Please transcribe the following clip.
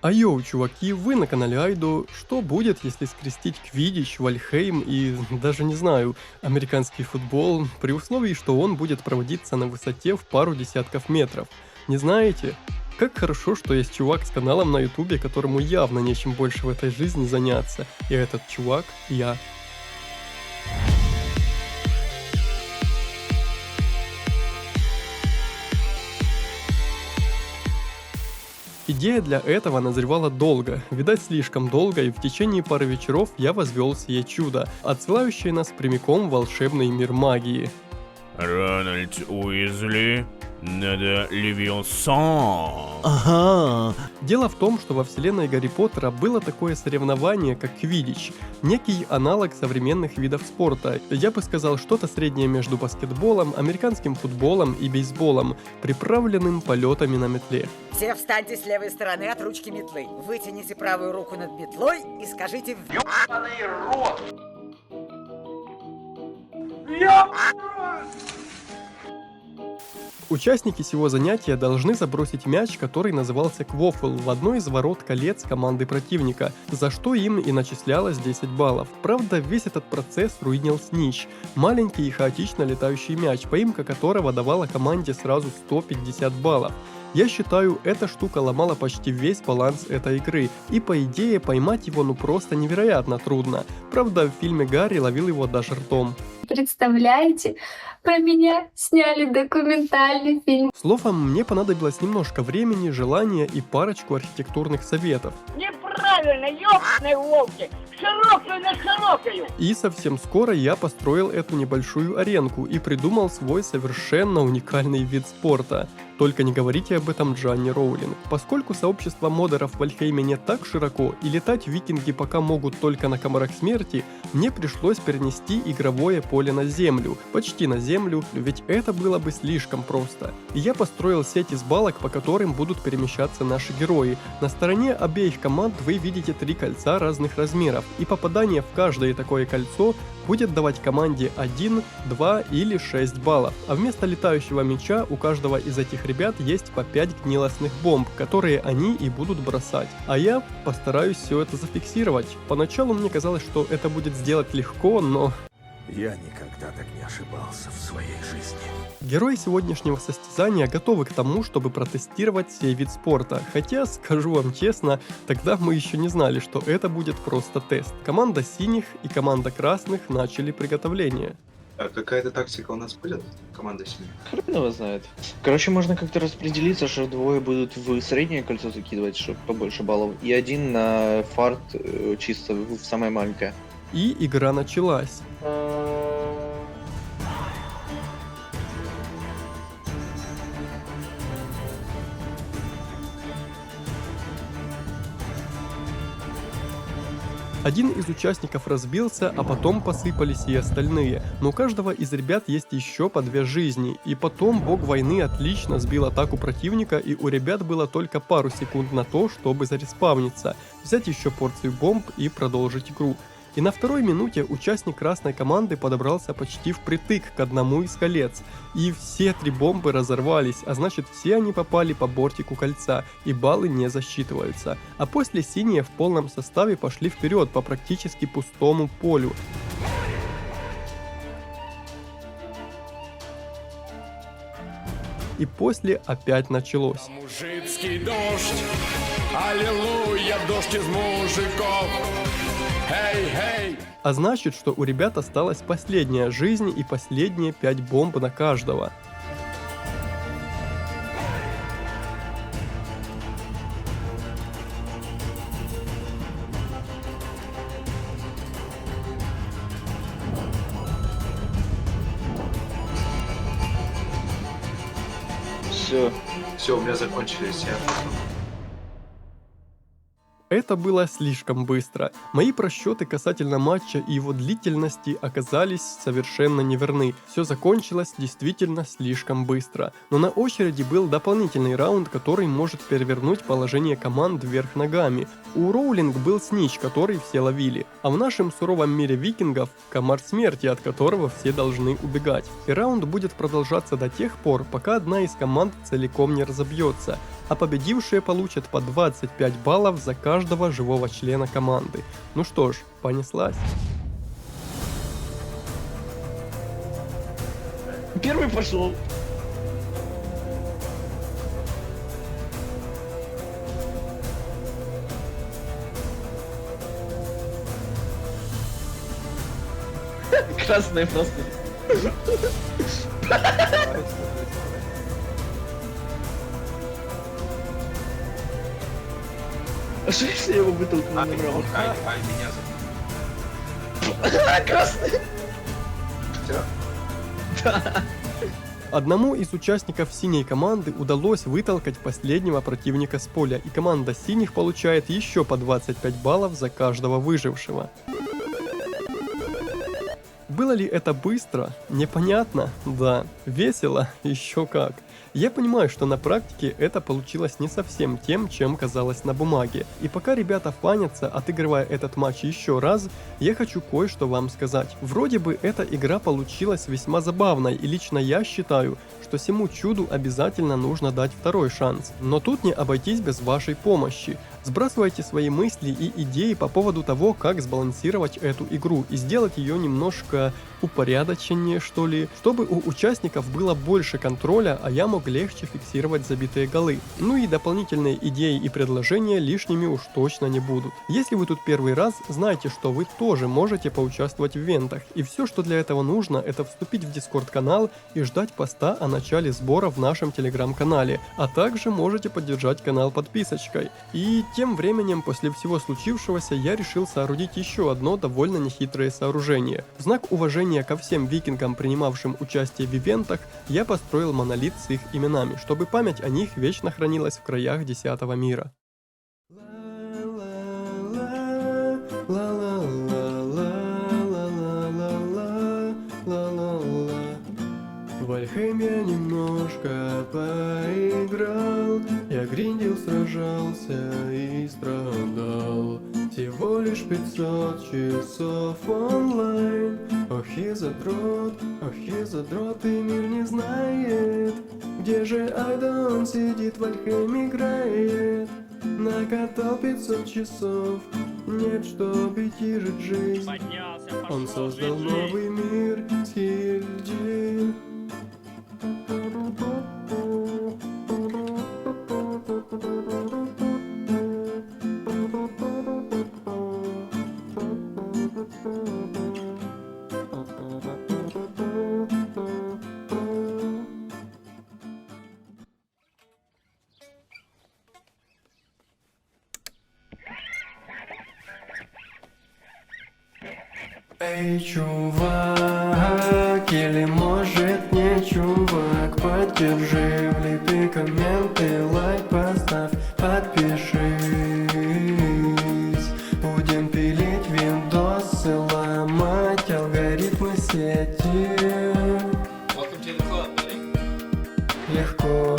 Айоу, чуваки, вы на канале Айдо. Что будет, если скрестить квиддич, вальхейм и, даже не знаю, американский футбол, при условии, что он будет проводиться на высоте в пару десятков метров? Не знаете? Как хорошо, что есть чувак с каналом на ютубе, которому явно нечем больше в этой жизни заняться. И этот чувак — я. Идея для этого назревала долго, видать слишком долго, и в течение пары вечеров я возвел сие чудо, отсылающее нас прямиком в волшебный мир магии. Рональд Уизли, надо Левиосан. Ага. Дело в том, что во вселенной Гарри Поттера было такое соревнование, как квиддич, некий аналог современных видов спорта. Я бы сказал, что-то среднее между баскетболом, американским футболом и бейсболом, приправленным полетами на метле. Все встаньте с левой стороны от ручки метлы. Вытяните правую руку над метлой и скажите «Ёбаный рот!». Участники сего занятия должны забросить мяч, который назывался квофл, в одно из ворот колец команды противника, за что им и начислялось 10 баллов. Правда, весь этот процесс руинил снич, маленький и хаотично летающий мяч, поимка которого давала команде сразу 150 баллов. Я считаю, эта штука ломала почти весь баланс этой игры, и по идее поймать его просто невероятно трудно. Правда, в фильме Гарри ловил его даже ртом. Представляете, про меня сняли документальный фильм. Словом, мне понадобилось немножко времени, желания и парочку архитектурных советов. Неправильно, ёбаные волки! Широкую на широкую! И совсем скоро я построил эту небольшую аренку и придумал свой совершенно уникальный вид спорта. Только не говорите об этом Джоанни Роулинг. Поскольку сообщество модеров в Вальхейме не так широко и летать викинги пока могут только на комарах смерти, мне пришлось перенести игровое поле на землю, почти на землю, ведь это было бы слишком просто. И я построил сеть из балок, по которым будут перемещаться наши герои. На стороне обеих команд вы видите 3 кольца разных размеров, и попадание в каждое такое кольцо будет давать команде 1, 2 или 6 баллов, а вместо летающего мяча у каждого из этих ребят есть по 5 гнилостных бомб, которые они и будут бросать. А я постараюсь все это зафиксировать. Поначалу мне казалось, что это будет сделать легко, но... Я никогда так не ошибался в своей жизни. Герои сегодняшнего состязания готовы к тому, чтобы протестировать сей вид спорта, хотя, скажу вам честно, тогда мы еще не знали, что это будет просто тест. Команда синих и команда красных начали приготовление. А какая-то тактика у нас будет, команда синих? Хрен его знает. Короче, можно как-то распределиться, что двое будут в среднее кольцо закидывать, чтобы побольше баллов, и один на фарт чисто в самое маленькое. И игра началась. Один из участников разбился, а потом посыпались и остальные, но у каждого из ребят есть еще по 2 жизни, и потом бог войны отлично сбил атаку противника, и у ребят было только пару секунд на то, чтобы зареспавниться, взять еще порцию бомб и продолжить игру. И на 2-й минуте участник красной команды подобрался почти впритык к одному из колец, и все 3 бомбы разорвались, а значит все они попали по бортику кольца, и баллы не засчитываются. А после синие в полном составе пошли вперед по практически пустому полю. И после опять началось. Мужицкий дождь, аллилуйя, дождь из мужиков. Эй, эй! А значит, что у ребят осталась последняя жизнь и последние 5 бомб на каждого. Все, у меня закончились, я... Это было слишком быстро. Мои просчеты касательно матча и его длительности оказались совершенно неверны. Все закончилось действительно слишком быстро. Но на очереди был дополнительный раунд, который может перевернуть положение команд вверх ногами. У Роулинг был снич, который все ловили. А в нашем суровом мире викингов комар смерти, от которого все должны убегать. И раунд будет продолжаться до тех пор, пока одна из команд целиком не разобьется. а победившие получат по 25 баллов за каждого живого члена команды. Ну что ж, понеслась. Первый пошел. Красный просто. А что если я его вытолкну на раунд? меня Красный! Одному из участников синей команды удалось вытолкать последнего противника с поля, и команда синих получает еще по 25 баллов за каждого выжившего. Было ли это быстро? Непонятно? Да. Весело? Еще как. Я понимаю, что на практике это получилось не совсем тем, чем казалось на бумаге. И пока ребята фанятся, отыгрывая этот матч еще раз, я хочу кое-что вам сказать. Вроде бы эта игра получилась весьма забавной, и лично я считаю, что всему чуду обязательно нужно дать второй шанс. Но тут не обойтись без вашей помощи. Сбрасывайте свои мысли и идеи по поводу того, как сбалансировать эту игру и сделать ее немножко упорядоченнее, что ли, чтобы у участников было больше контроля, а я мог легче фиксировать забитые голы. Ну и дополнительные идеи и предложения лишними уж точно не будут. Если вы тут первый раз, знайте, что вы тоже можете поучаствовать в ивентах, и все, что для этого нужно, это вступить в Discord канал и ждать поста о начале сбора в нашем телеграм-канале, а также можете поддержать канал подписочкой. И тем временем, после всего случившегося, я решил соорудить еще одно довольно нехитрое сооружение. В знак уважения ко всем викингам, принимавшим участие в ивентах, я построил монолит с их именами, чтобы память о них вечно хранилась в краях 10-го мира. В Вальхейм я немножко поиграл, я гриндил, сражался и страдал. Всего лишь 500 часов онлайн. Ох и задрот, и мир не знает, где же Айдон сидит, в Вальхейм играет. Накатал 500 часов, нет, чтобы пережить жизнь. Он создал новый мир, Скильдин. Эй, чувак, или может не чувак, поддержи, влепи комменты, лайк поставь, подпишись. Будем пилить видосы, ломать алгоритмы сети. Легко.